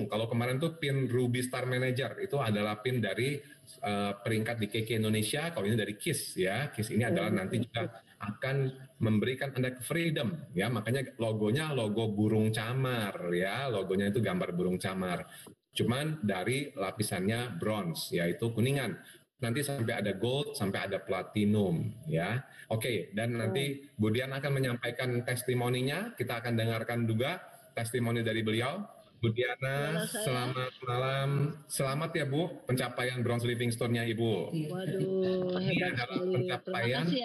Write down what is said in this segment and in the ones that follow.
bingung. Kalau kemarin tuh pin Ruby Star Manager itu adalah pin dari peringkat di KK Indonesia. Kalau ini dari KIS ya. KIS ini adalah nanti juga akan memberikan Anda freedom ya. Makanya logonya logo burung camar ya. Logonya itu gambar burung camar. Cuman dari lapisannya bronze yaitu kuningan. Nanti sampai ada gold, sampai ada platinum ya. Oke, dan nanti Bu Dian akan menyampaikan testimoninya. Kita akan dengarkan juga testimoni dari beliau. Bu Diana, selamat malam. Selamat ya Bu, pencapaian Bronze Living Stone-nya Ibu. Waduh, Ini hebat adalah sekali. pencapaian Terima kasih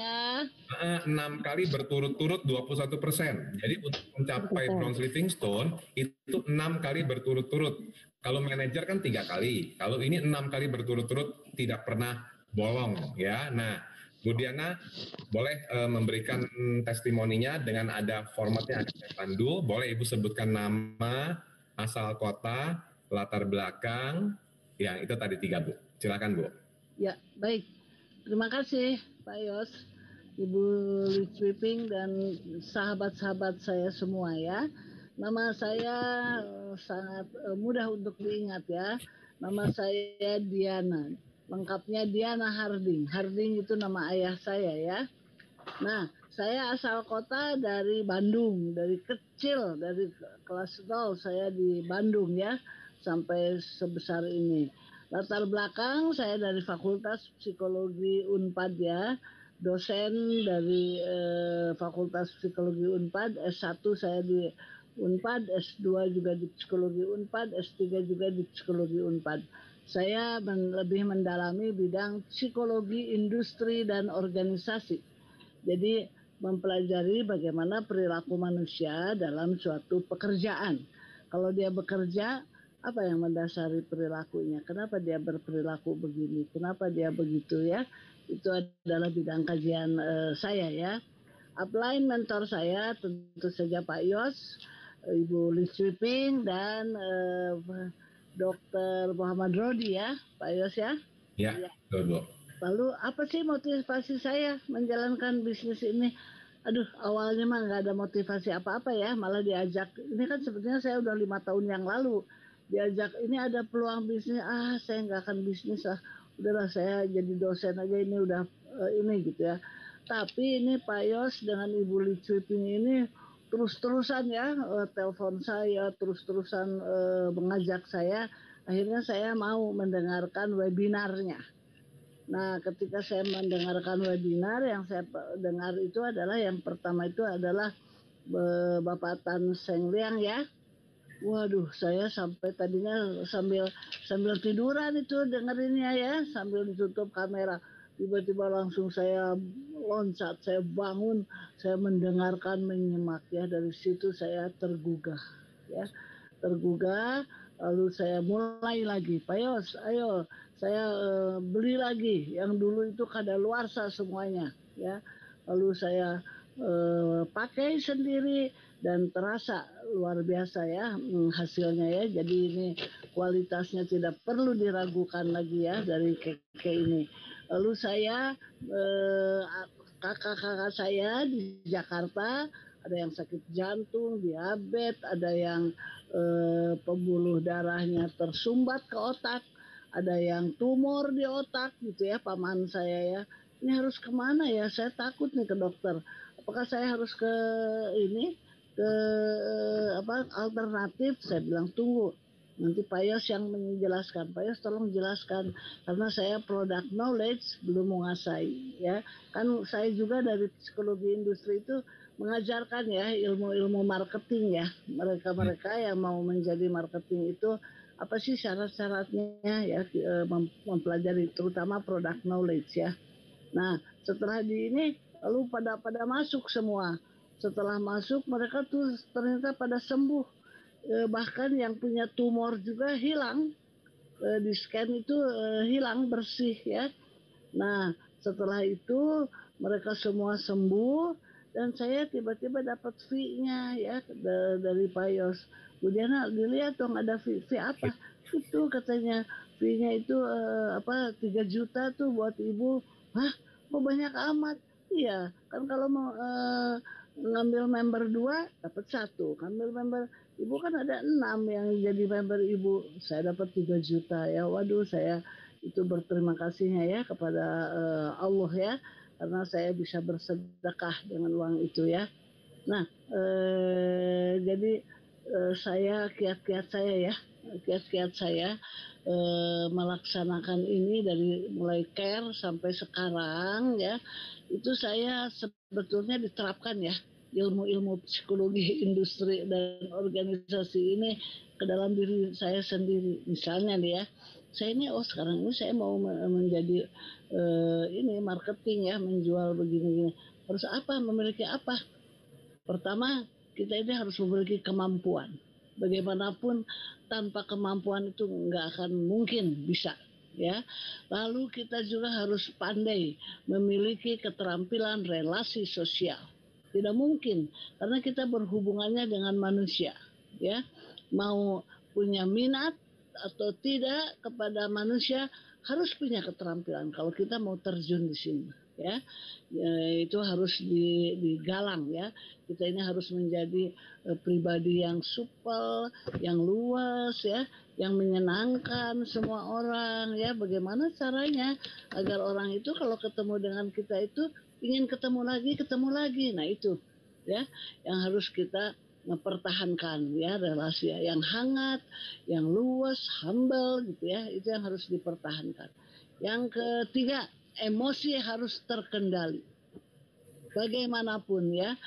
ya. 6 kali berturut-turut 21%. Jadi untuk mencapai Bronze Living Stone itu 6 kali berturut-turut. Kalau manajer kan 3 kali. Kalau ini 6 kali berturut-turut tidak pernah bolong ya. Nah, Bu Diana boleh memberikan testimoninya dengan ada formatnya akan saya pandu. Boleh Ibu sebutkan nama, asal kota, latar belakang. Ya, itu tadi 3 Bu. Silakan Bu. Ya, baik. Terima kasih Pak Yos, Ibu Sweeping dan sahabat-sahabat saya semua ya. Nama saya sangat mudah untuk diingat ya. Nama saya Diana. Lengkapnya Diana Harding. Harding itu nama ayah saya ya. Nah, saya asal kota dari Bandung, dari kecil, dari kelas 0 saya di Bandung ya, sampai sebesar ini. Latar belakang saya dari Fakultas Psikologi Unpad ya, dosen dari Fakultas Psikologi Unpad, S1 saya di Unpad, S2 juga di Psikologi Unpad, S3 juga di Psikologi Unpad. Saya lebih mendalami bidang psikologi industri dan organisasi. Jadi mempelajari bagaimana perilaku manusia dalam suatu pekerjaan. Kalau dia bekerja, apa yang mendasari perilakunya? Kenapa dia berperilaku begini? Kenapa dia begitu ya? Itu adalah bidang kajian saya ya. Upline mentor saya tentu saja Pak Yos, Ibu Lis Sweeping dan Dr. Muhammad Rodi ya, Pak Yos ya. Ya, betul. Lalu apa sih motivasi saya menjalankan bisnis ini? Aduh, awalnya mah nggak ada motivasi apa-apa ya, malah diajak. Ini kan sebetulnya saya udah 5 tahun yang lalu diajak. Ini ada peluang bisnis, saya nggak akan bisnis lah. Udahlah saya jadi dosen aja ini udah ini gitu ya. Tapi ini Pak Yos dengan Ibu Lee Sweeping ini terus-terusan ya telepon saya, terus-terusan mengajak saya. Akhirnya saya mau mendengarkan webinarnya. Nah, ketika saya mendengarkan webinar, yang saya dengar itu adalah yang pertama itu adalah Bapak Tan Seng Liang ya. Waduh, saya sampai tadinya sambil tiduran itu dengerinnya ya, sambil ditutup kamera. Tiba-tiba langsung saya loncat, saya bangun, saya mendengarkan, menyimak ya. Dari situ saya tergugah ya. Tergugah, lalu saya mulai lagi, Pak Yos, ayo saya beli lagi yang dulu itu kadaluarsa semuanya ya. Lalu saya pakai sendiri dan terasa luar biasa ya hasilnya ya. Jadi ini kualitasnya tidak perlu diragukan lagi ya dari keke ini. Lalu saya kakak-kakak saya di Jakarta ada yang sakit jantung, diabetes, ada yang pembuluh darahnya tersumbat ke otak, ada yang tumor di otak gitu ya, paman saya ya. Ini harus kemana ya? Saya takut nih ke dokter. Apakah saya harus ke ini ke alternatif? Saya bilang tunggu. Nanti Pak Yos yang menjelaskan. Pak Yos tolong jelaskan karena saya product knowledge belum menguasai ya. Kan saya juga dari psikologi industri itu mengajarkan ya ilmu-ilmu marketing ya. Mereka-mereka yang mau menjadi marketing itu apa sih syarat-syaratnya ya mempelajari terutama product knowledge ya. Nah, setelah di ini lalu pada masuk semua. Setelah masuk mereka tuh ternyata pada sembuh. Bahkan yang punya tumor juga hilang. Di scan itu hilang bersih ya. Nah, setelah itu mereka semua sembuh dan saya tiba-tiba dapat fee-nya ya dari Pak Yos. Bu Diana, dilihat dong ada fee apa? Itu katanya fee-nya itu 3 juta tuh buat ibu. Hah? Kok banyak amat? Iya, kan kalau mau ngambil member 2 dapat 1, ngambil member Ibu kan ada 6 yang jadi member Ibu. Saya dapat 3 juta ya. Waduh, saya itu berterima kasihnya ya kepada Allah ya, karena saya bisa bersedekah dengan uang itu ya. Nah, jadi saya kiat-kiat saya ya, kiat-kiat saya melaksanakan ini dari mulai care sampai sekarang ya, itu saya sebetulnya diterapkan ya ilmu-ilmu psikologi industri dan organisasi ini ke dalam diri saya sendiri. Misalnya nih ya, saya ini sekarang ini saya mau menjadi ini marketing ya, menjual begini-gini. Harus apa? Memiliki apa? Pertama, kita ini harus memiliki kemampuan. Bagaimanapun tanpa kemampuan itu nggak akan mungkin bisa. Ya, lalu kita juga harus pandai memiliki keterampilan relasi sosial. Tidak mungkin karena kita berhubungannya dengan manusia. Ya, mau punya minat atau tidak kepada manusia harus punya keterampilan kalau kita mau terjun di sini ya, itu harus digalang ya, kita ini harus menjadi pribadi yang supel, yang luas ya, yang menyenangkan semua orang ya. Bagaimana caranya agar orang itu kalau ketemu dengan kita itu ingin ketemu lagi. Nah itu ya yang harus kita mempertahankan ya, relasi yang hangat, yang luas, humble gitu ya, itu yang harus dipertahankan. Yang ketiga, emosi harus terkendali. Bagaimanapun ya,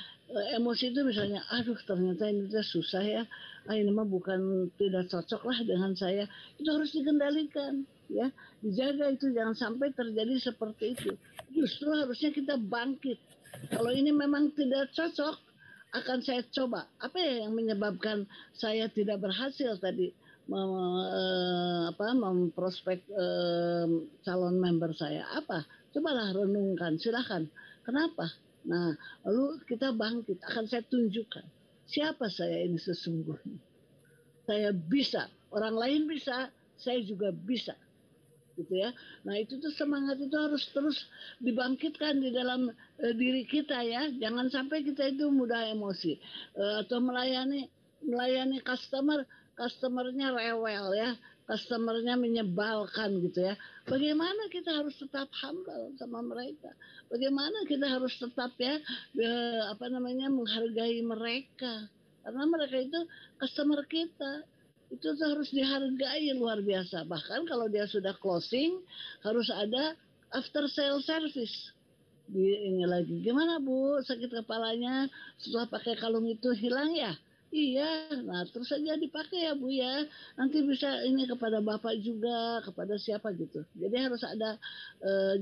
emosi itu misalnya, aduh ternyata ini susah ya, ini mah bukan tidak cocok lah dengan saya, itu harus dikendalikan ya, dijaga itu jangan sampai terjadi seperti itu. Justru harusnya kita bangkit. Kalau ini memang tidak cocok, akan saya coba. Apa ya yang menyebabkan saya tidak berhasil tadi memprospek calon member saya? Apa? Cobalah renungkan, silahkan. Kenapa? Nah, lalu kita bangkit. Akan saya tunjukkan siapa saya ini sesungguhnya. Saya bisa, orang lain bisa, saya juga bisa. Gitu ya. Nah itu tuh semangat itu harus terus dibangkitkan di dalam diri kita ya. Jangan sampai kita itu mudah emosi atau melayani customernya rewel ya, customernya menyebalkan gitu ya. Bagaimana kita harus tetap humble sama mereka? Bagaimana kita harus tetap ya menghargai mereka? Karena mereka itu customer kita, itu harus dihargai luar biasa. Bahkan kalau dia sudah closing harus ada after sale service. Ini lagi, gimana Bu, sakit kepalanya setelah pakai kalung itu hilang ya? Iya, nah terus saja dipakai ya Bu ya. Nanti bisa ini kepada Bapak juga, kepada siapa gitu. Jadi harus ada,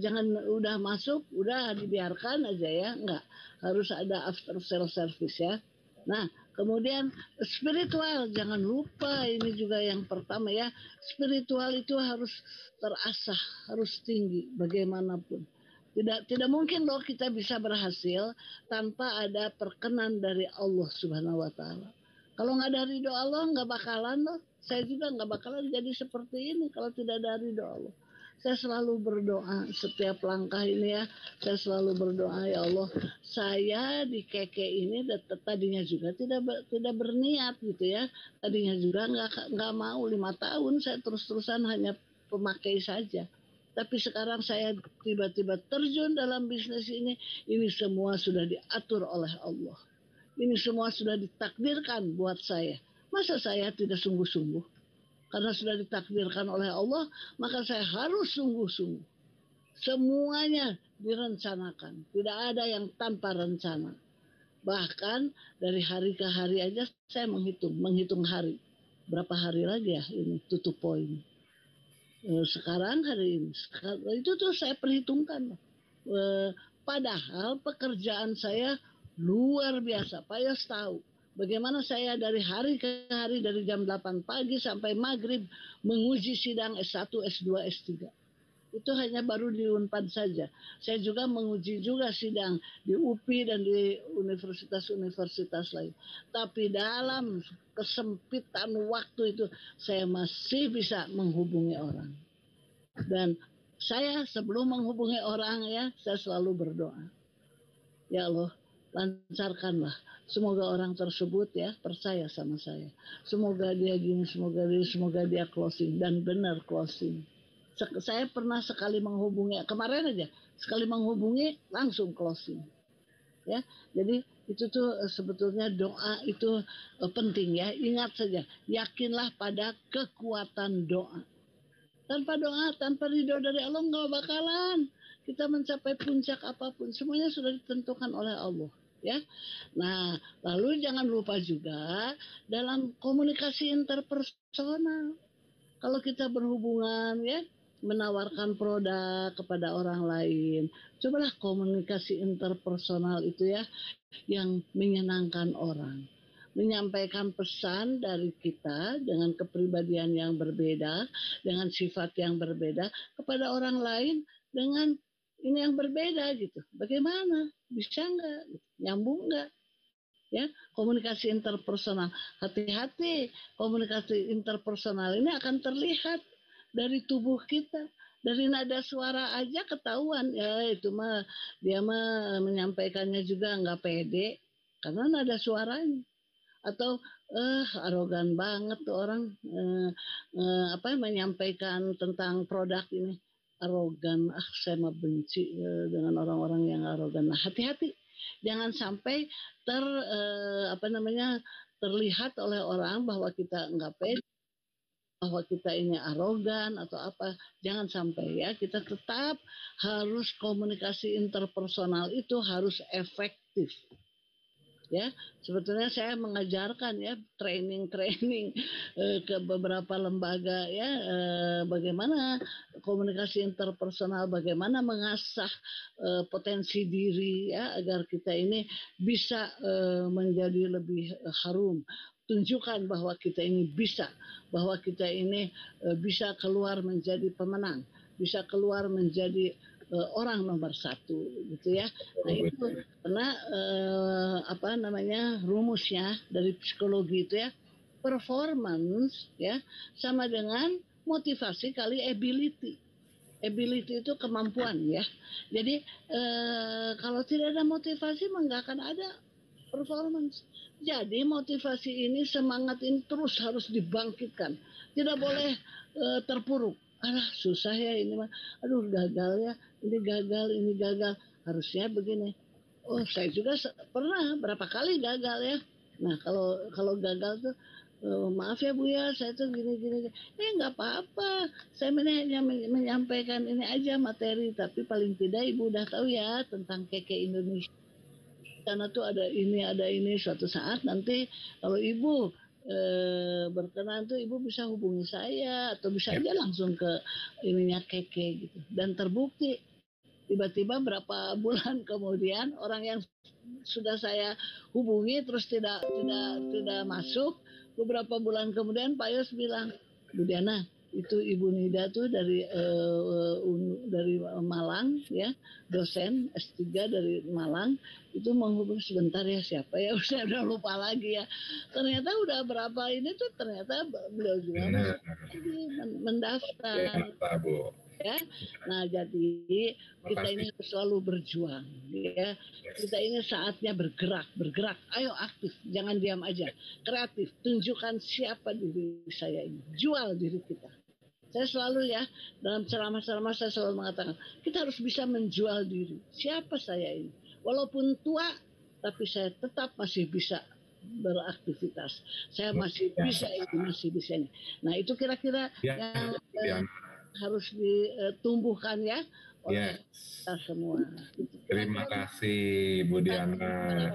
jangan udah masuk, udah dibiarkan aja ya. Enggak, harus ada after sale service ya. Nah, kemudian spiritual, jangan lupa ini juga yang pertama ya. Spiritual itu harus terasah, harus tinggi bagaimanapun. Tidak mungkin loh kita bisa berhasil tanpa ada perkenan dari Allah Subhanahu wa taala. Kalau nggak dari doa Allah nggak bakalan loh. Saya juga nggak bakalan jadi seperti ini kalau tidak dari doa Allah. Saya selalu berdoa setiap langkah ini ya. Saya selalu berdoa, ya Allah, saya di keke ini tadinya juga tidak berniat gitu ya. Tadinya juga nggak mau 5 tahun saya terus-terusan hanya pemakai saja. Tapi sekarang saya tiba-tiba terjun dalam bisnis ini semua sudah diatur oleh Allah. Ini semua sudah ditakdirkan buat saya. Masa saya tidak sungguh-sungguh? Karena sudah ditakdirkan oleh Allah, maka saya harus sungguh-sungguh. Semuanya direncanakan. Tidak ada yang tanpa rencana. Bahkan dari hari ke hari aja saya menghitung hari. Berapa hari lagi ya ini tutup poin. Sekarang hari ini. Itu tuh saya perhitungkan. Padahal pekerjaan saya luar biasa. Pak Yos tahu bagaimana saya dari hari ke hari, dari jam 8 pagi sampai maghrib menguji sidang S1, S2, S3. Itu hanya baru di Unpad saja. Saya juga menguji juga sidang di UPI dan di universitas-universitas lain. Tapi dalam kesempitan waktu itu saya masih bisa menghubungi orang. Dan saya sebelum menghubungi orang ya, saya selalu berdoa. Ya Allah, lancarkanlah. Semoga orang tersebut ya percaya sama saya. Semoga dia gini, semoga dia closing dan benar closing. Saya pernah sekali menghubungi kemarin aja, sekali menghubungi langsung closing. Ya, jadi itu tuh sebetulnya doa itu penting ya. Ingat saja, yakinlah pada kekuatan doa. Tanpa doa, tanpa ridho dari Allah nggak bakalan kita mencapai puncak apapun. Semuanya sudah ditentukan oleh Allah. Ya, nah lalu jangan lupa juga dalam komunikasi interpersonal. Kalau kita berhubungan ya, menawarkan produk kepada orang lain, cobalah komunikasi interpersonal itu ya yang menyenangkan orang, menyampaikan pesan dari kita dengan kepribadian yang berbeda, dengan sifat yang berbeda kepada orang lain dengan ini yang berbeda gitu. Bagaimana? Bisa nggak? Nyambung nggak? Ya, komunikasi interpersonal. Hati-hati, komunikasi interpersonal ini akan terlihat dari tubuh kita. Dari nada suara aja ketahuan ya, itu mah dia mah menyampaikannya juga nggak pede karena nada suaranya, atau arogan banget tuh orang apa menyampaikan tentang produk ini, arogan. Saya mah benci dengan orang-orang yang arogan. Nah, hati-hati jangan sampai apa namanya terlihat oleh orang bahwa kita nggak pede, bahwa kita ini arogan atau apa. Jangan sampai ya, kita tetap harus komunikasi interpersonal itu harus efektif. Ya, sebetulnya saya mengajarkan ya training ke beberapa lembaga ya, bagaimana komunikasi interpersonal, bagaimana mengasah potensi diri ya agar kita ini bisa menjadi lebih harum. Tunjukkan bahwa kita ini bisa, bahwa kita ini bisa keluar menjadi pemenang, bisa keluar menjadi orang nomor satu gitu ya. Nah itu karena apa namanya rumusnya dari psikologi itu ya, performance ya sama dengan motivasi kali ability. Ability itu kemampuan ya. Jadi kalau tidak ada motivasi nggak akan ada performance. Jadi motivasi ini, semangat ini terus harus dibangkitkan. Tidak boleh terpuruk. Alah susah ya ini mah. Aduh gagal ya. Ini gagal. Harusnya begini. Oh saya juga pernah berapa kali gagal ya. Nah kalau gagal tuh maaf ya Bu ya, saya tuh gini. Nggak apa-apa. Saya hanya menyampaikan ini aja materi, tapi paling tidak Ibu udah tahu ya tentang Keke Indonesia. Karena tuh ada ini suatu saat nanti kalau Ibu berkenan tuh Ibu bisa hubungi saya atau bisa aja langsung ke ininya Keke gitu. Dan terbukti tiba-tiba berapa bulan kemudian orang yang sudah saya hubungi terus tidak masuk, beberapa bulan kemudian Pak Yos bilang, Bu Diana itu Ibu Nida tuh dari Malang ya, dosen S3 dari Malang, itu menghubungi sebentar ya siapa ya, saya udah lupa lagi ya. Ternyata udah berapa ini tuh ternyata beliau juga mendaftar. Ya, nah jadi kita ini harus selalu berjuang ya. Kita ini saatnya bergerak. Ayo aktif, jangan diam aja. Kreatif, tunjukkan siapa diri saya ini. Jual diri kita. Saya selalu ya dalam ceramah-ceramah saya selalu mengatakan kita harus bisa menjual diri. Siapa saya ini? Walaupun tua, tapi saya tetap masih bisa beraktivitas. Saya masih bisa ini. Nah itu kira-kira yang harus ditumbuhkan ya oleh kita semua. Terima kasih Bu Diana.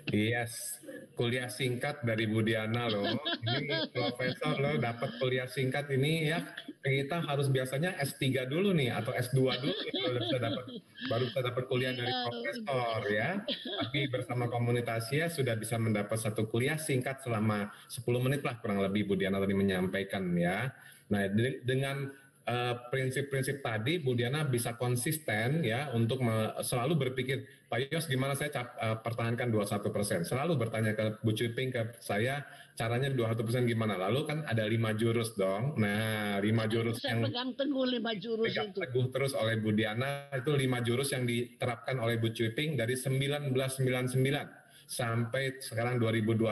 Yes, kuliah singkat dari Bu Diana loh. Ini profesor loh, dapat kuliah singkat ini ya. Kita harus biasanya S3 dulu nih atau S2 dulu nih baru bisa dapat kuliah dari profesor ya. Tapi bersama komunitasnya sudah bisa mendapat satu kuliah singkat selama 10 menit lah kurang lebih Bu Diana tadi menyampaikan ya. Nah, dengan prinsip-prinsip tadi Bu Diana bisa konsisten ya untuk selalu berpikir, Pak Yos gimana saya pertahankan 21%. Selalu bertanya ke Bu Cui Ping, ke saya, caranya 21% gimana. Lalu kan ada 5 jurus dong. Nah 5 jurus saya yang pegang teguh 5 jurus pegang itu. teguh terus oleh Bu Diana, itu 5 jurus yang diterapkan oleh Bu Cui Ping dari 1999 sampai sekarang 2021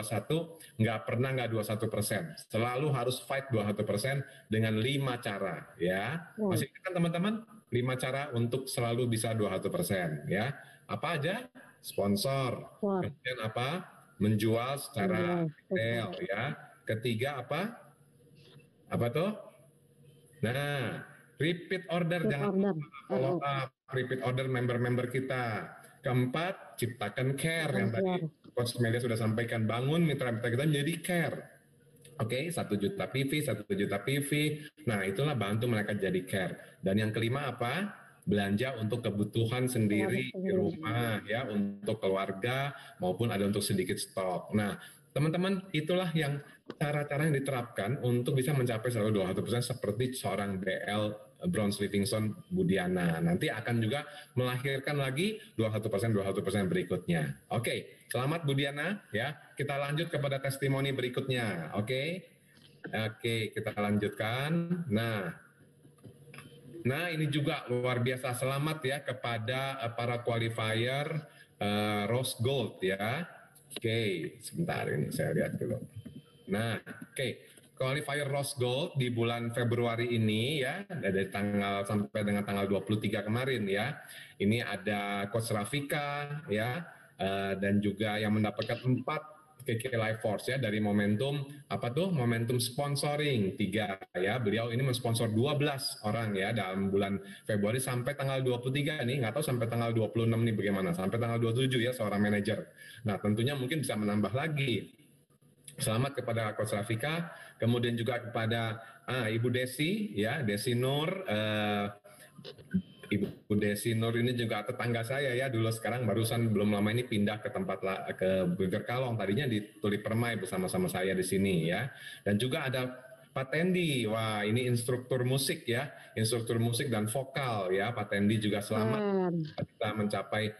nggak pernah nggak 21%, selalu harus fight 21% dengan 5 cara ya. Masih kan teman-teman 5 cara untuk selalu bisa 21% ya. Apa aja? Sponsor, kemudian apa? Menjual secara retail ya. Ketiga apa? Apa tuh? Nah, repeat order, jangan follow up, repeat order member-member kita. Keempat, ciptakan care yang tadi Coach Melia sudah sampaikan, bangun mitra-mitra kita menjadi care. Oke, 1 juta PV, 1 juta PV. Nah, itulah bantu mereka jadi care. Dan yang kelima apa? Belanja untuk kebutuhan sendiri di rumah ya, untuk keluarga maupun ada untuk sedikit stok. Nah, teman-teman, itulah yang cara-cara yang diterapkan untuk bisa mencapai selalu 21% seperti seorang BL Bronze Livingston Budiana. Nanti akan juga melahirkan lagi 21% berikutnya. Oke, selamat Budiana ya. Kita lanjut kepada testimoni berikutnya. Oke, kita lanjutkan. Nah ini juga luar biasa, selamat ya kepada para qualifier Rose Gold ya. Oke, sebentar ini saya lihat dulu. Nah, qualifier Rose Gold di bulan Februari ini ya, dari tanggal sampai dengan tanggal 23 kemarin ya. Ini ada Coach Rafika ya, dan juga yang mendapatkan 4 KK Life Force ya, dari momentum momentum sponsoring 3 ya. Beliau ini mensponsor 12 orang ya dalam bulan Februari sampai tanggal 23 nih, nggak tahu sampai tanggal 26 nih bagaimana, sampai tanggal 27 ya seorang manajer. Nah tentunya mungkin bisa menambah lagi. Selamat kepada Coach Rafika, kemudian juga kepada Ibu Desi ya, Desi Nur. Ibu Desi Nur ini juga tetangga saya ya, dulu sekarang barusan belum lama ini pindah ke tempat ke Burger Kalong, tadinya di Tuli Permai bersama-sama saya di sini ya. Dan juga ada Pak Tendi, wah ini instruktur musik ya, instruktur musik dan vokal ya. Pak Tendi juga selamat kita mencapai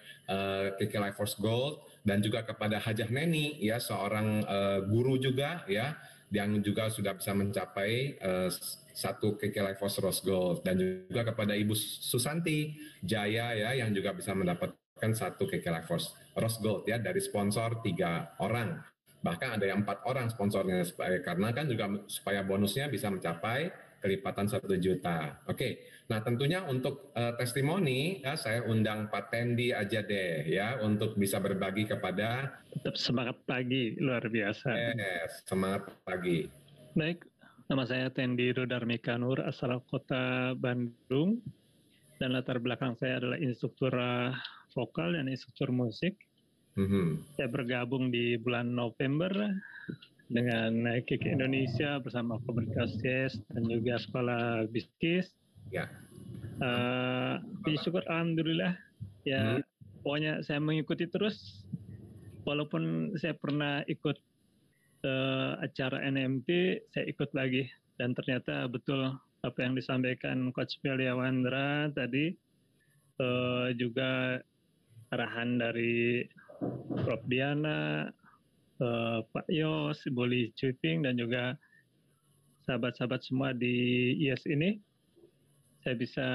KK Life Force Gold. Dan juga kepada Hajah Neni ya, seorang guru juga ya, yang juga sudah bisa mencapai 1 KK Life Force Rose Gold. Dan juga kepada Ibu Susanti Jaya ya, yang juga bisa mendapatkan 1 KK Life Force Rose Gold ya, dari sponsor 3 orang. Bahkan ada yang 4 orang sponsornya, karena kan juga supaya bonusnya bisa mencapai kelipatan 1 juta. Oke, nah tentunya untuk testimoni ya, saya undang Pak Tendi aja deh ya, untuk bisa berbagi kepada. Tetap semangat pagi, luar biasa. Yes, semangat pagi. Baik, nama saya Tendi Rudarmika Nur, asal kota Bandung, dan latar belakang saya adalah instruktur vokal dan instruktur musik. Saya bergabung di bulan November dengan KK Indonesia bersama komunitas Yes dan juga sekolah bisnis. Ya. Syukur alhamdulillah ya. Pokoknya saya mengikuti terus, walaupun saya pernah ikut acara NMT, saya ikut lagi, dan ternyata betul apa yang disampaikan Coach Melia Wandra tadi, juga arahan dari Prof Diana, Pak Yos, Boli Cuping, dan juga sahabat-sahabat semua di IES ini, saya bisa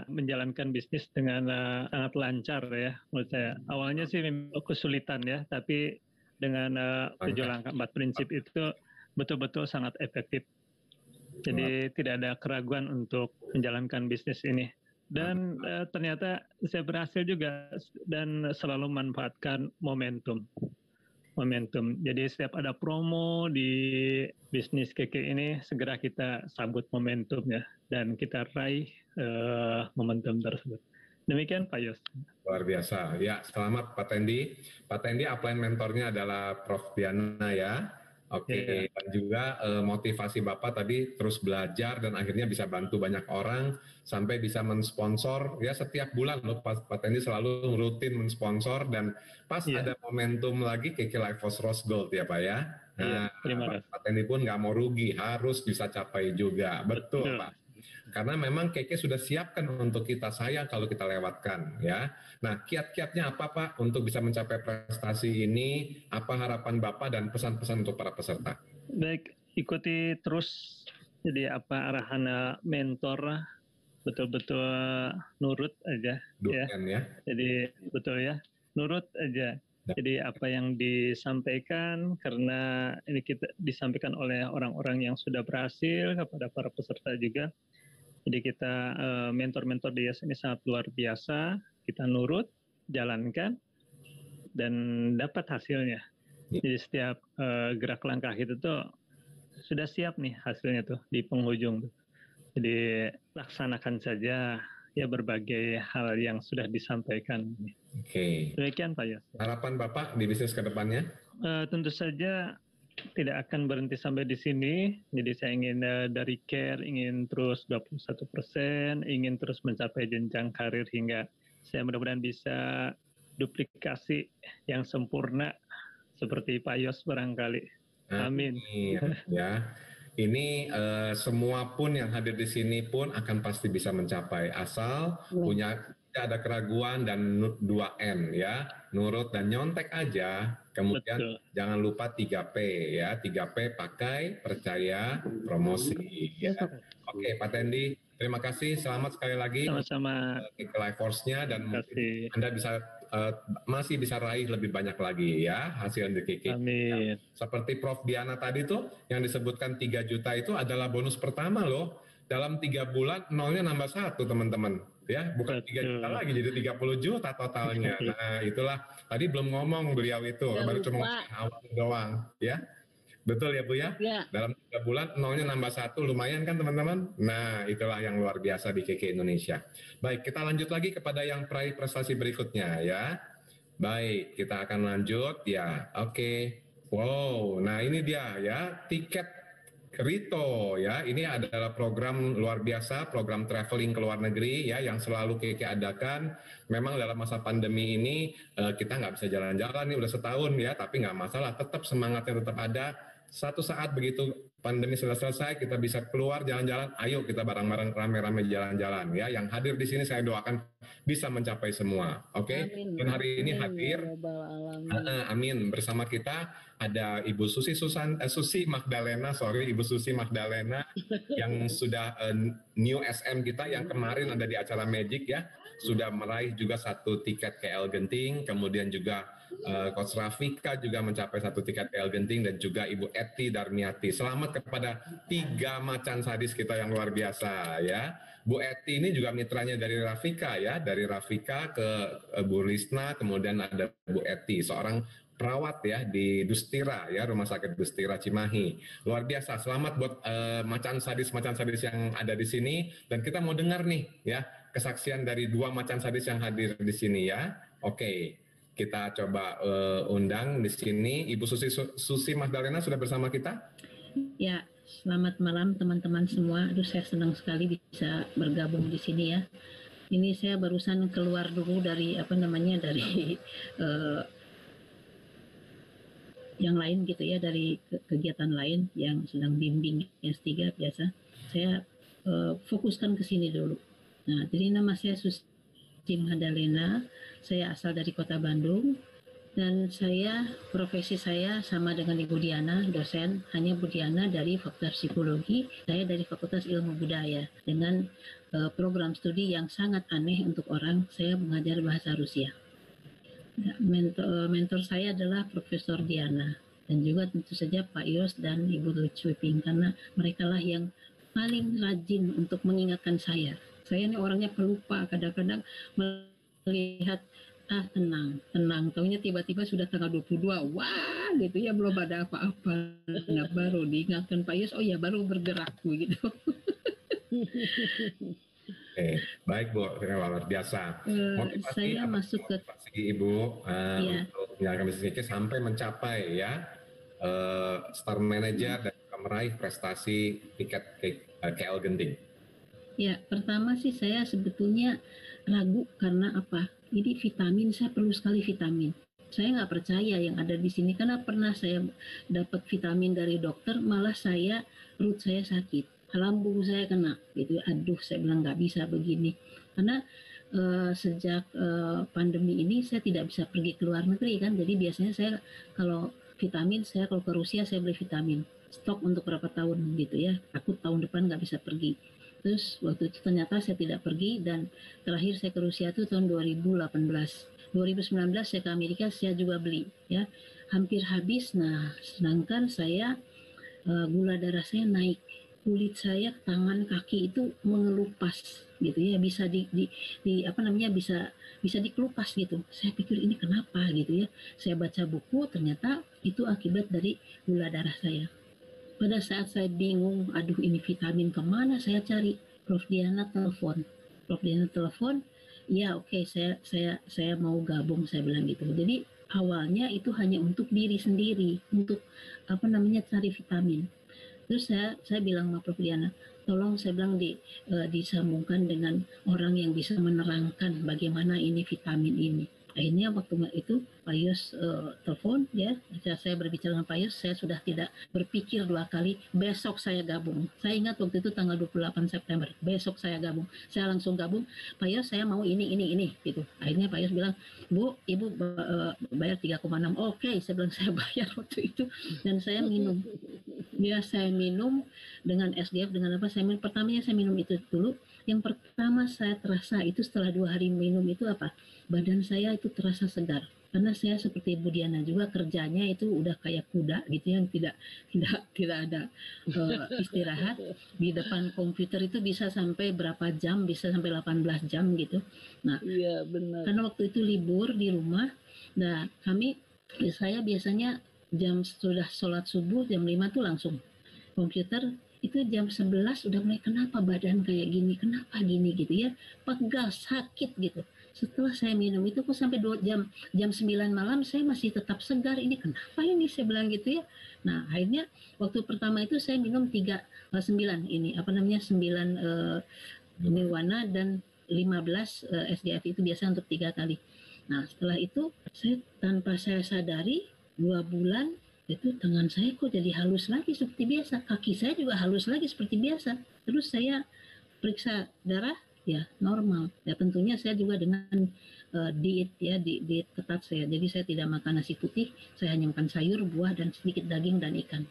menjalankan bisnis dengan sangat lancar ya menurut saya. Awalnya sih kesulitan ya, tapi dengan 7 langkah 4 prinsip itu betul-betul sangat efektif. Jadi tidak ada keraguan untuk menjalankan bisnis ini. Dan ternyata saya berhasil juga, dan selalu manfaatkan momentum. Jadi setiap ada promo di bisnis KK ini, segera kita sambut momentum ya, dan kita raih momentum tersebut. Demikian Pak Yos. Luar biasa. Ya, selamat Pak Tendi. Pak Tendi upline mentornya adalah Prof Diana ya. Oke, dan juga motivasi Bapak tadi terus belajar dan akhirnya bisa bantu banyak orang sampai bisa mensponsor ya, setiap bulan loh Pak Tendi selalu rutin mensponsor, dan pas ada momentum lagi KK Life Force Rose Gold ya Pak ya. Nah, terima kasih. Pak Tendi pun nggak mau rugi, harus bisa capai juga. Betul Pak. karena memang Keke sudah siapkan untuk kita, sayang kalau kita lewatkan ya. Nah, kiat-kiatnya apa Pak untuk bisa mencapai prestasi ini? Apa harapan Bapak dan pesan-pesan untuk para peserta? Baik, ikuti terus jadi apa arahan mentor, betul-betul nurut aja ya. Jadi betul ya, nurut aja. Jadi apa yang disampaikan, karena ini kita disampaikan oleh orang-orang yang sudah berhasil kepada para peserta juga. Jadi kita mentor-mentor dia ini sangat luar biasa. Kita nurut, jalankan, dan dapat hasilnya. Jadi setiap gerak langkah itu tuh sudah siap nih hasilnya tuh di penghujung. Jadi laksanakan saja ya berbagai hal yang sudah disampaikan. Oke. Demikian Pak Yos. Harapan Bapak di bisnis ke depannya? Tentu saja tidak akan berhenti sampai di sini. Jadi saya ingin dari care ingin terus 21%, ingin terus mencapai jenjang karir hingga saya mudah-mudahan bisa duplikasi yang sempurna seperti Pak Yos barangkali. Amin. Ya. Ini semua pun yang hadir di sini pun akan pasti bisa mencapai asal punya tidak ada keraguan dan 2M ya, nurut dan nyontek aja. Kemudian jangan lupa 3P ya, 3P pakai, percaya, promosi ya. Oke, Pak Tendi, terima kasih, selamat sekali lagi. Sama-sama. Ke Life Force-nya dan mungkin Anda bisa masih bisa raih lebih banyak lagi ya hasil dari Keke. Amin. Seperti Prof Diana tadi tuh yang disebutkan 3 juta itu adalah bonus pertama loh. Dalam 3 bulan nolnya nambah 1 teman-teman ya, bukan 3 juta lagi jadi 30 juta totalnya. Nah itulah tadi belum ngomong beliau itu, baru cuma awal doang ya. Betul ya Bu ya? Dalam 3 bulan nolnya nambah 1, lumayan kan teman-teman? Nah itulah yang luar biasa di Keke Indonesia. Baik, kita lanjut lagi kepada yang peraih prestasi berikutnya ya. Baik, kita akan lanjut ya. Oke. Wow, nah ini dia ya, tiket Rito ya, ini adalah program luar biasa, program traveling ke luar negeri ya yang selalu Keke adakan. Memang dalam masa pandemi ini kita nggak bisa jalan-jalan nih udah setahun ya, tapi nggak masalah, tetap semangatnya tetap ada. Satu saat begitu pandemi sudah selesai, kita bisa keluar jalan-jalan, ayo kita bareng-bareng rame-rame jalan-jalan ya. Yang hadir di sini saya doakan bisa mencapai semua, oke? Dan hari ini hadir, amin, bersama kita ada Ibu Susi Magdalena, Ibu Susi Magdalena yang sudah new SM kita yang kemarin ada di acara Magic ya, sudah meraih juga 1 tiket KL Genting, kemudian juga Coach Rafika juga mencapai 1 tiket KL Genting dan juga Ibu Eti Darmiati. Selamat kepada 3 macan sadis kita yang luar biasa ya. Bu Eti ini juga mitranya dari Rafika ya, dari Rafika ke Bu Risna, kemudian ada Bu Eti, seorang perawat ya di Dustira ya, Rumah Sakit Dustira Cimahi. Luar biasa, selamat buat macan sadis yang ada di sini, dan kita mau dengar nih ya kesaksian dari 2 macan sadis yang hadir di sini ya. Oke, kita coba undang di sini Ibu Susi Magdalena sudah bersama kita. Ya, selamat malam teman-teman semua. Aduh, saya senang sekali bisa bergabung di sini ya. Ini saya barusan keluar dulu dari dari yang lain gitu ya, dari kegiatan lain yang sedang bimbing S3 biasa. Saya fokuskan ke sini dulu. Nah, jadi nama saya Susi Magdalena, saya asal dari Kota Bandung, dan profesi saya sama dengan Ibu Diana, dosen, hanya Bu Diana dari Fakultas Psikologi, saya dari Fakultas Ilmu Budaya, dengan program studi yang sangat aneh untuk orang, saya mengajar bahasa Rusia. Mentor saya adalah Profesor Diana, dan juga tentu saja Pak Yos dan Ibu Lucwiping, karena mereka lah yang paling rajin untuk mengingatkan saya. Saya ini orangnya pelupa, kadang-kadang melihat tenang, taunya tiba-tiba sudah tanggal 22, wah gitu ya, belum ada apa-apa. Nah, baru diingatkan Pak Yus, oh ya baru bergerak begitu. Baik Bu, luar biasa. Saya masuk ke Ibu untuk menjalankan bisnis Keke sampai mencapai ya Star Manager dan meraih prestasi tiket KL Genting. Ya, pertama sih saya sebetulnya ragu karena apa? Ini vitamin, saya perlu sekali vitamin. saya nggak percaya yang ada di sini karena pernah saya dapat vitamin dari dokter, malah perut saya sakit, lambung saya kena gitu. Aduh, saya bilang nggak bisa begini karena sejak pandemi ini saya tidak bisa pergi ke luar negeri kan, jadi biasanya saya kalau vitamin, saya kalau ke Rusia saya beli vitamin stok untuk berapa tahun gitu ya, takut tahun depan nggak bisa pergi. Terus waktu itu ternyata saya tidak pergi dan terakhir saya ke Rusia itu tahun 2018. 2019 saya ke Amerika, saya juga beli ya, hampir habis. Nah, sedangkan saya gula darah saya naik, kulit saya, tangan, kaki itu mengelupas gitu ya, bisa di apa namanya, bisa dikelupas gitu. Saya pikir ini kenapa gitu ya. Saya baca buku, ternyata itu akibat dari gula darah saya. Pada saat saya bingung, aduh ini vitamin kemana saya cari, Prof Diana telepon. Prof Diana telepon, ya oke, saya mau gabung, saya bilang gitu. Jadi awalnya itu hanya untuk diri sendiri, untuk apa namanya, cari vitamin. Terus saya bilang sama Prof Diana, tolong saya bilang disambungkan dengan orang yang bisa menerangkan bagaimana ini vitamin ini. Akhirnya waktu itu Pak Yos telepon ya, saya berbicara dengan Pak Yos, saya sudah tidak berpikir dua kali, besok saya gabung. Saya ingat waktu itu tanggal 28 September, besok saya gabung. Saya langsung gabung, Pak Yos saya mau ini gitu. Akhirnya Pak Yos bilang, Bu, Ibu bayar 3,6. Oke, saya bilang saya bayar waktu itu dan saya minum. Ya, saya minum dengan SGF, dengan apa, saya minum. Pertamanya saya minum itu dulu. Yang pertama saya terasa itu setelah 2 hari minum itu apa? Badan saya itu terasa segar. Karena saya seperti Bu Diana juga kerjanya itu udah kayak kuda gitu yang tidak ada istirahat di depan komputer itu bisa sampai berapa jam, bisa sampai 18 jam gitu. Nah, Iya, benar. karena waktu itu libur di rumah, nah saya biasanya sudah sholat subuh jam 5 tuh langsung komputer, itu jam 11 udah mulai kenapa badan kayak gini, kenapa gini gitu ya, pegal, sakit gitu. Setelah saya minum itu kok sampai jam 9 malam saya masih tetap segar, ini kenapa ini, saya bilang gitu ya. Nah, akhirnya waktu pertama itu saya minum 9 ini apa namanya, 9 nirwana dan 15 SGF itu biasa untuk 3 kali. Nah, setelah itu saya tanpa saya sadari 2 bulan itu tangan saya kok jadi halus lagi seperti biasa, kaki saya juga halus lagi seperti biasa. Terus saya periksa darah, ya normal. Ya tentunya saya juga dengan diet ya, diet ketat saya. Jadi saya tidak makan nasi putih, saya hanya makan sayur, buah dan sedikit daging dan ikan.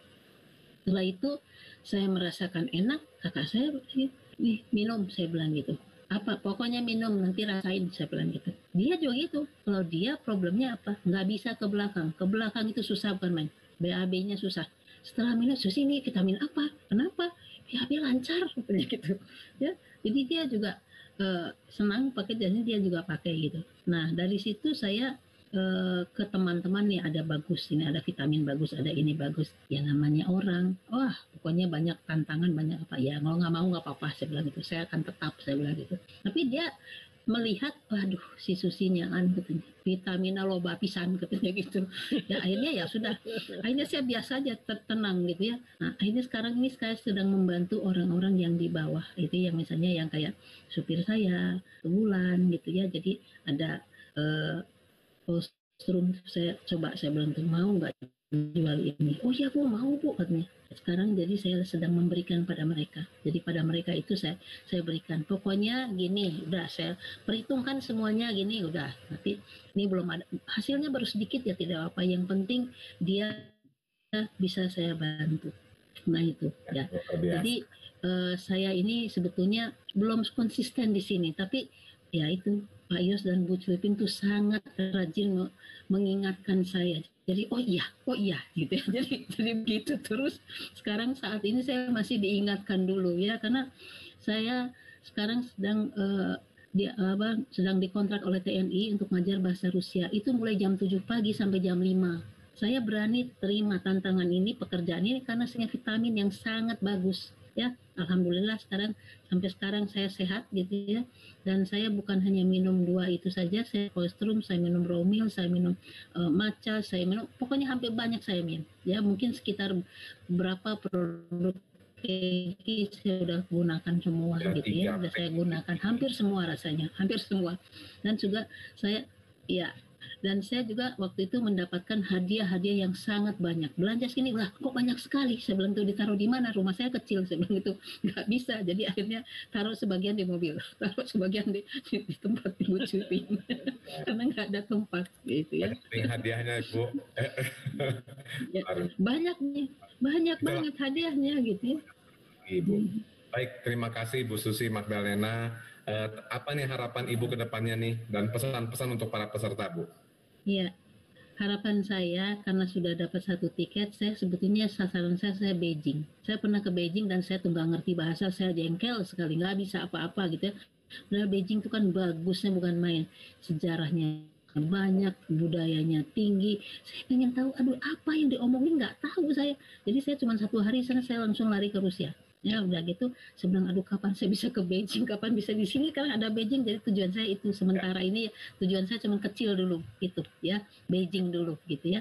Setelah itu saya merasakan enak, kakak saya, nih minum, saya bilang gitu. Apa, pokoknya minum, nanti rasain, saya bilang gitu. Dia juga gitu, kalau dia problemnya apa, nggak bisa ke belakang itu susah bukan main, BAB-nya susah. Setelah minum, Susi ini vitamin apa, kenapa, BAB lancar, katanya gitu ya. Jadi dia juga senang pakai, jadi dia juga pakai gitu. Nah, dari situ saya ke teman-teman nih, ada bagus, ini ada vitamin bagus, ada ini bagus. Ya namanya orang, wah pokoknya banyak tantangan, banyak apa. Ya kalau nggak mau nggak apa-apa, saya bilang gitu. Saya akan tetap, saya bilang gitu. Tapi dia melihat, waduh si Susinya katanya, vitamina loba pisan katanya gitu. Ya akhirnya ya sudah. Akhirnya saya biasa aja, tenang gitu ya. Nah akhirnya sekarang ini saya sedang membantu orang-orang yang di bawah. Itu yang misalnya yang kayak supir saya, Bulan gitu ya. Jadi ada Terus saya bilang tuh, mau nggak jual ini? Oh ya Bu, mau Bu katanya. Sekarang jadi saya sedang memberikan pada mereka. Jadi pada mereka itu saya berikan. Pokoknya gini, udah saya perhitungkan semuanya gini, udah. Nanti ini belum ada hasilnya, baru sedikit ya tidak apa. Yang penting dia bisa saya bantu. Nah itu ya. Jadi saya ini sebetulnya belum konsisten di sini, tapi ya itu Pak Yos dan Bu Cuipin tuh sangat rajin mengingatkan saya. Jadi oh iya gitu ya. Jadi begitu terus. Sekarang saat ini saya masih diingatkan dulu ya, karena saya sekarang sedang dikontrak oleh TNI untuk mengajar bahasa Rusia. Itu mulai jam 7 pagi sampai jam 5. Saya berani terima tantangan ini, pekerjaan ini, karena saya vitamin yang sangat bagus ya. Alhamdulillah sampai sekarang saya sehat gitu ya. Dan saya bukan hanya minum 2 itu saja, saya kolostrum, saya minum romil, saya minum matcha, saya minum, pokoknya hampir banyak saya minum ya. Mungkin sekitar berapa produk keki saya udah gunakan semua gitu ya. Udah saya gunakan hampir semua rasanya, hampir semua. Dan juga saya ya Dan saya juga waktu itu mendapatkan hadiah-hadiah yang sangat banyak. Belanja sini, wah kok banyak sekali. Saya bilang itu ditaruh di mana? Rumah saya kecil. Saya bilang itu nggak bisa. Jadi akhirnya taruh sebagian di mobil, taruh sebagian di tempat ibu cuti. Karena nggak ada tempat gitu ya. Banyak hadiahnya Bu. Ya, banyak nih, banyak banget hadiahnya gitu ya. Ibu. Baik, terima kasih Bu Susi Magdalena. Apa nih harapan Ibu ke depannya nih dan pesan-pesan untuk para peserta Bu? Iya, harapan saya karena sudah dapat 1 tiket, saya sebetulnya sasaran saya Beijing. Saya pernah ke Beijing dan saya tuh nggak ngerti bahasa, saya jengkel sekali, nggak bisa apa-apa gitu ya. Nah, Beijing itu kan bagusnya bukan main, sejarahnya banyak, budayanya tinggi. Saya pengen tahu, aduh apa yang diomongin nggak tahu saya. Jadi saya cuma 1 hari sana saya langsung lari ke Rusia. Ya udah gitu, saya bilang aduh kapan saya bisa ke Beijing, kapan bisa di sini karena ada Beijing. Jadi tujuan saya itu sementara ini, tujuan saya cuma kecil dulu itu ya, Beijing dulu gitu ya.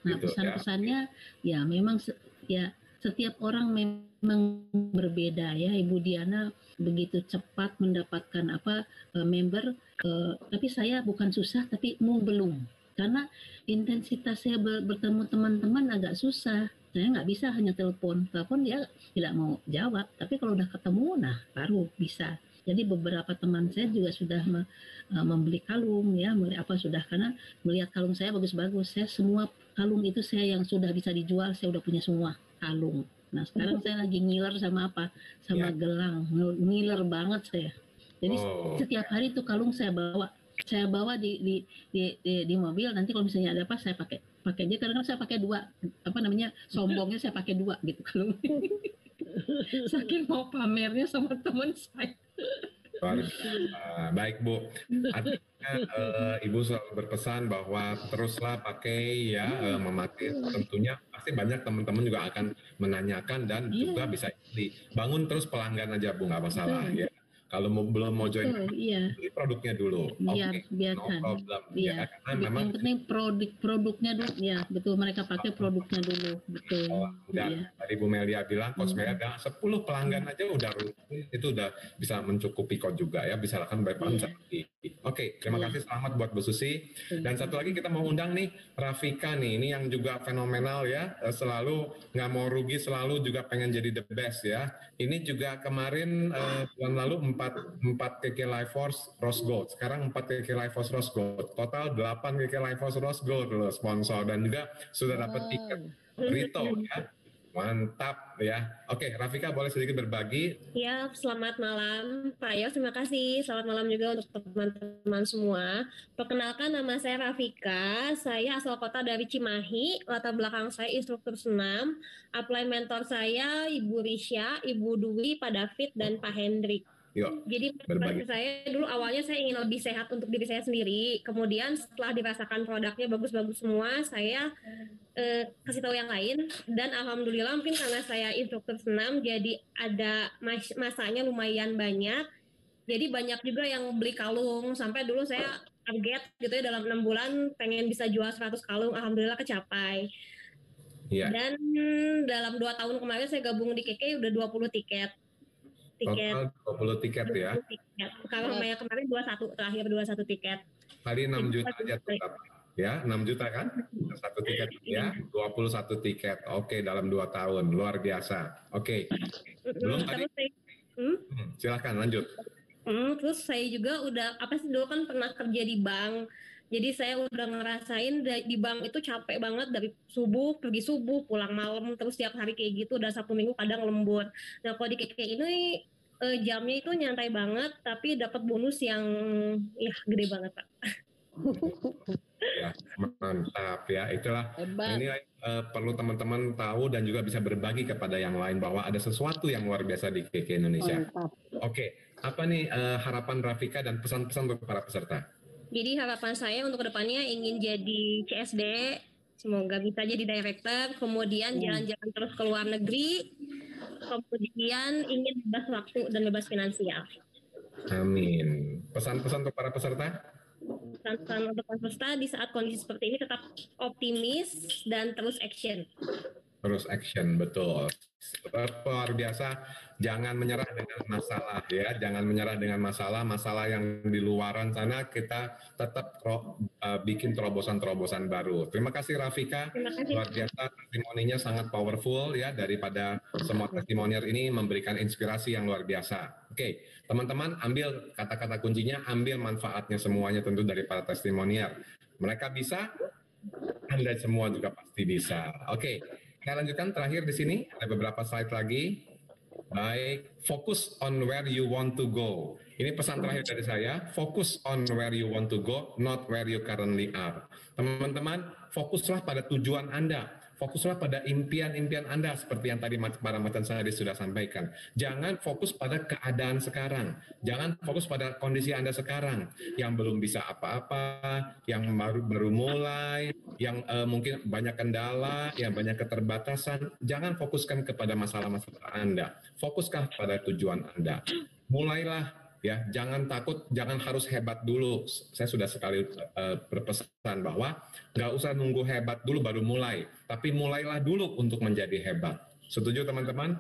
Nah Gitu, pesan-pesannya ya memang ya setiap orang memang berbeda ya. Ibu Diana begitu cepat mendapatkan member, tapi saya bukan susah tapi belum, karena intensitas saya bertemu teman-teman agak susah. Saya nggak bisa hanya telepon dia tidak mau jawab, tapi kalau udah ketemu nah baru bisa. Jadi beberapa teman saya juga sudah membeli kalung ya, sudah, karena melihat kalung saya bagus-bagus. Saya semua kalung itu saya yang sudah bisa dijual, saya udah punya semua kalung. Nah sekarang saya lagi ngiler sama gelang, ngiler banget saya. Jadi setiap hari tuh kalung saya bawa di mobil. Nanti kalau misalnya ada apa saya pakai aja, karena saya pakai 2, sombongnya saya pakai 2 gitu kalung. Saking mau pamernya sama teman saya. Baik Bu, artinya Ibu selalu berpesan bahwa teruslah pakai ya, memakai. Tentunya pasti banyak teman-teman juga akan menanyakan dan juga bisa dibangun terus pelanggan aja Bu, nggak masalah ya. Kalau belum mau join, beli produknya dulu. Biarkan. No problem. Iya. Karena memang yang penting produknya dulu. Ya, betul, mereka pakai produknya dulu. Betul. Tadi Bu Melia bilang, Coach Melia bilang 10 pelanggan aja itu udah bisa mencukupi kok juga ya, bisa lakukan bisa lebih. Oke, terima kasih, selamat buat Bu Susi. Dan satu lagi kita mau undang nih Rafika nih, ini yang juga fenomenal ya, selalu nggak mau rugi, selalu juga pengen jadi the best ya. Ini juga kemarin bulan lalu 4 KK Life Force Rose Gold, sekarang 4 KK Life Force Rose Gold, total 8 KK Life Force Rose Gold loh sponsor, dan juga sudah dapat tiket Rito ya. Mantap ya. Oke, Rafika boleh sedikit berbagi? Ya, selamat malam Pak Yos, terima kasih. Selamat malam juga untuk teman-teman semua. Perkenalkan, nama saya Rafika. Saya asal kota dari Cimahi. Latar belakang saya instruktur senam. Apply mentor saya Ibu Risha, Ibu Dwi, Pak David, dan Pak Hendrik. Jadi motivasi saya dulu awalnya saya ingin lebih sehat untuk diri saya sendiri. Kemudian setelah dirasakan produknya bagus-bagus semua, saya kasih tahu yang lain. Dan alhamdulillah mungkin karena saya instruktur senam, jadi ada masanya lumayan banyak. Jadi banyak juga yang beli kalung. Sampai dulu saya target gitu ya, dalam 6 bulan pengen bisa jual 100 kalung. Alhamdulillah kecapai. Dan dalam 2 tahun kemarin saya gabung di KK udah 20 tiket. Total 20 tiket ya. Kalau yang kemarin 21, terakhir 21 tiket. Tadi 6 juta aja tetap. Ya, 6 juta kan? 1 tiket ya, 21 tiket. Oke, dalam 2 tahun. Luar biasa. Oke. Belum tadi. Silahkan lanjut. Terus saya juga udah, dulu kan pernah kerja di bank. Jadi saya udah ngerasain di bank itu capek banget, dari pergi subuh, pulang malam, terus tiap hari kayak gitu, udah Sabtu Minggu kadang lembur. Nah kalau di KK ini jamnya itu nyantai banget, tapi dapat bonus yang gede banget Pak. Ya, mantap ya, itulah. Ini perlu teman-teman tahu dan juga bisa berbagi kepada yang lain bahwa ada sesuatu yang luar biasa di KK Indonesia. Oke, apa nih harapan Rafika dan pesan-pesan untuk para peserta? Jadi harapan saya untuk kedepannya ingin jadi CSD, semoga bisa jadi director, kemudian jalan-jalan terus ke luar negeri, kemudian ingin bebas waktu dan bebas finansial. Amin. Pesan-pesan untuk para peserta? Pesan untuk para peserta di saat kondisi seperti ini tetap optimis dan terus action. Terus action, betul. luar biasa. Jangan menyerah dengan masalah ya, jangan menyerah dengan masalah yang di luaran sana, kita tetap bikin terobosan-terobosan baru. Terima kasih Rafika, Terima kasih. luar biasa, testimoninya sangat powerful ya, daripada semua testimonial ini memberikan inspirasi yang luar biasa. Oke, teman-teman ambil kata-kata kuncinya, ambil manfaatnya semuanya tentu dari para testimonial. Mereka bisa, Anda semua juga pasti bisa. Oke, kita lanjutkan terakhir di sini, ada beberapa slide lagi. Baik, focus on where you want to go. Ini pesan terakhir dari saya, focus on where you want to go, not where you currently are. Teman-teman, fokuslah pada tujuan Anda. Fokuslah pada impian-impian Anda seperti yang tadi para macan saya sudah sampaikan. Jangan fokus pada keadaan sekarang. Jangan fokus pada kondisi Anda sekarang yang belum bisa apa-apa, yang baru mulai, yang mungkin banyak kendala, yang banyak keterbatasan. Jangan fokuskan kepada masalah-masalah Anda. Fokuskan pada tujuan Anda. Mulailah. Ya, jangan takut, jangan harus hebat dulu. Saya sudah sekali berpesan bahwa nggak usah nunggu hebat dulu baru mulai, tapi mulailah dulu untuk menjadi hebat. Setuju teman-teman?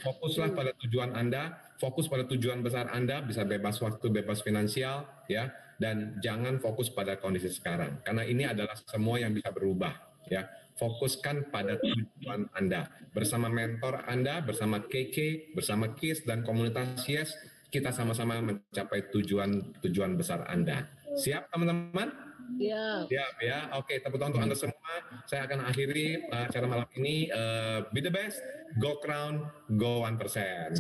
Fokuslah pada tujuan Anda, fokus pada tujuan besar Anda, bisa bebas waktu, bebas finansial, ya, dan jangan fokus pada kondisi sekarang, karena ini adalah semua yang bisa berubah, ya. Fokuskan pada tujuan Anda. Bersama mentor Anda, bersama KK, bersama KIS dan komunitas Yes, kita sama-sama mencapai tujuan besar Anda. Siap teman-teman? Ya. Siap ya. Oke, tepuk tangan untuk Anda semua. Saya akan akhiri acara malam ini. Be the best, go crown, go 1%.